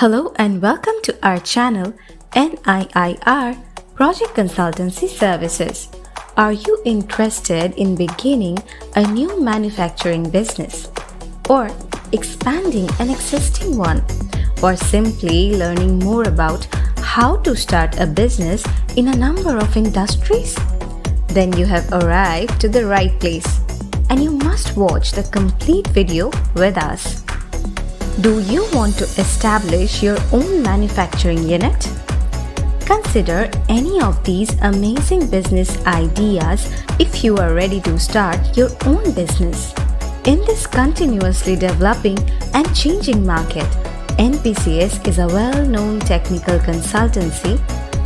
Hello and welcome to our channel NIIR Project Consultancy Services. Are you interested in beginning a new manufacturing business or expanding an existing one, or simply learning more about how to start a business in a number of industries? Then you have arrived to the right place and you must watch the complete video with us. Do you want to establish your own manufacturing unit? Consider any of these amazing business ideas if you are ready to start your own business. In this continuously developing and changing market, NPCS is a well-known technical consultancy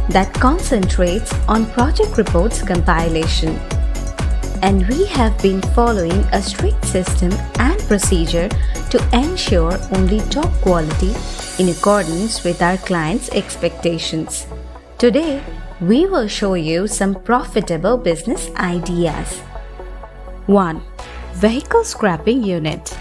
that concentrates on project reports compilation. And we have been following a strict system and procedure to ensure only top quality in accordance with our clients' expectations. Today, we will show you some profitable business ideas. 1. Vehicle Scrapping Unit.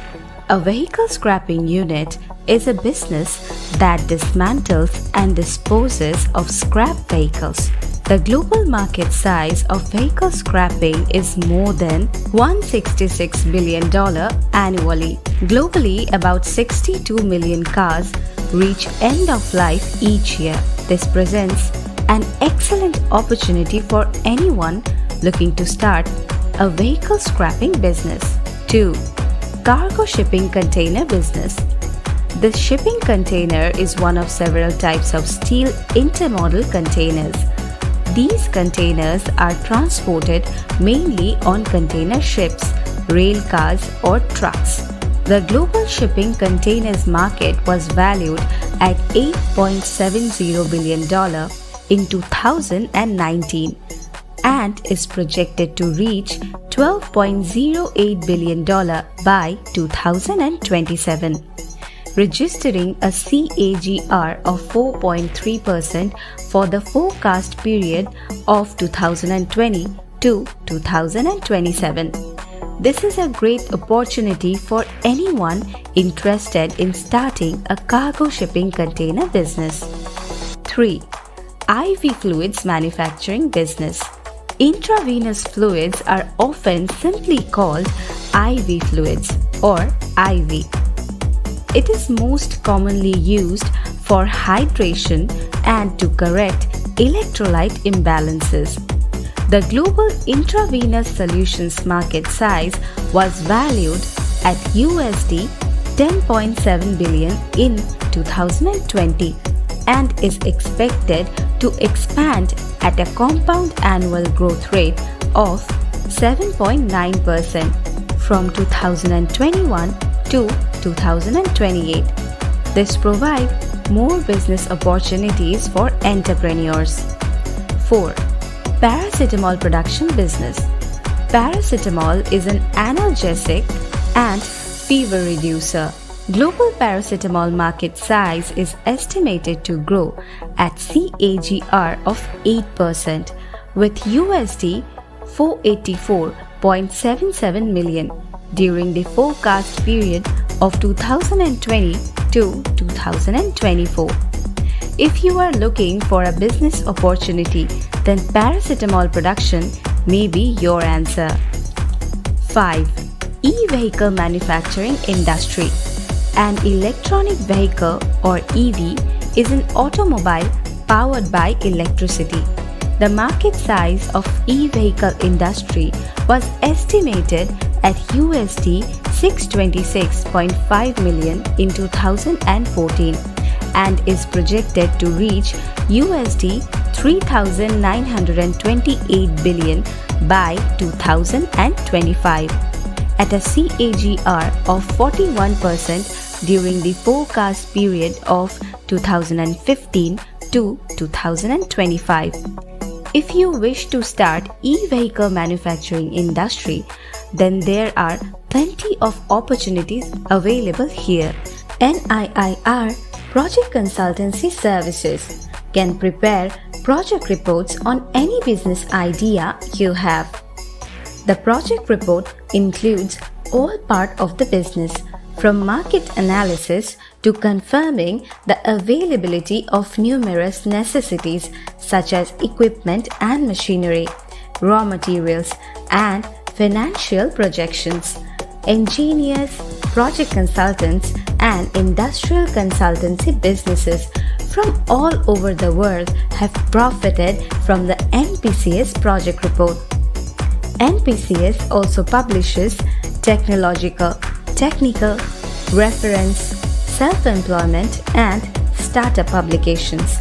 A vehicle scrapping unit is a business that dismantles and disposes of scrap vehicles. The global market size of vehicle scrapping is more than $166 billion annually. Globally, about 62 million cars reach end of life each year. This presents an excellent opportunity for anyone looking to start a vehicle scrapping business. 2. Cargo shipping container business. The shipping container is one of several types of steel intermodal containers. These containers are transported mainly on container ships, rail cars, or trucks. The global shipping containers market was valued at $8.70 billion in 2019 and is projected to reach $12.08 billion by 2027. Registering a CAGR of 4.3% for the forecast period of 2020 to 2027. This is a great opportunity for anyone interested in starting a cargo shipping container business. 3. IV fluids manufacturing business. Intravenous fluids are often simply called IV fluids or IV. It is most commonly used for hydration and to correct electrolyte imbalances. The global intravenous solutions market size was valued at USD 10.7 billion in 2020 and is expected to expand at a compound annual growth rate of 7.9% from 2021 to 2028. This provides more business opportunities for entrepreneurs. 4. Paracetamol production business. Paracetamol is an analgesic and fever reducer. Global paracetamol market size is estimated to grow at CAGR of 8% with USD 484.77 million during the forecast period of 2020 to 2024. If you are looking for a business opportunity, then paracetamol production may be your answer. 5. E-vehicle manufacturing industry. An electronic vehicle or EV is an automobile powered by electricity. The market size of e-vehicle industry was estimated at USD 626.5 million in 2014 and is projected to reach USD 3,928 billion by 2025 at a CAGR of 41% during the forecast period of 2015 to 2025. If you wish to start e-vehicle manufacturing industry, then there are plenty of opportunities available here. NIIR Project Consultancy Services can prepare project reports on any business idea you have. The project report includes all part of the business from market analysis to confirming the availability of numerous necessities such as equipment and machinery, raw materials, and financial projections. Engineers, project consultants, and industrial consultancy businesses from all over the world have profited from the NPCS project report. NPCS also publishes technical, reference, self-employment, and startup publications,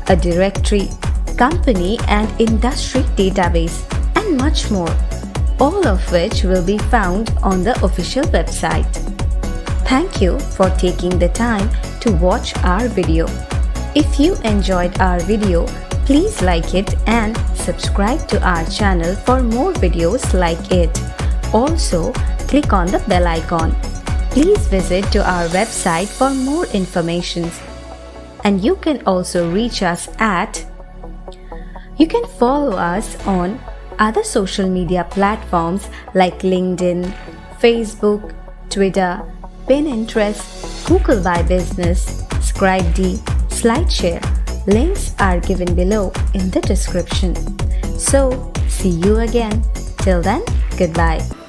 a directory, company and industry database, and much more, all of which will be found on the official website. Thank you for taking the time to watch our video. If you enjoyed our video, please like it and subscribe to our channel for more videos like it. Also, click on the bell icon. Please visit to our website for more information. And you can also reach us at. You can follow us on other social media platforms like LinkedIn, Facebook, Twitter, Pinterest, Google My Business, ScribeD, SlideShare. Links are given below in the description. So, see you again. Till then, goodbye.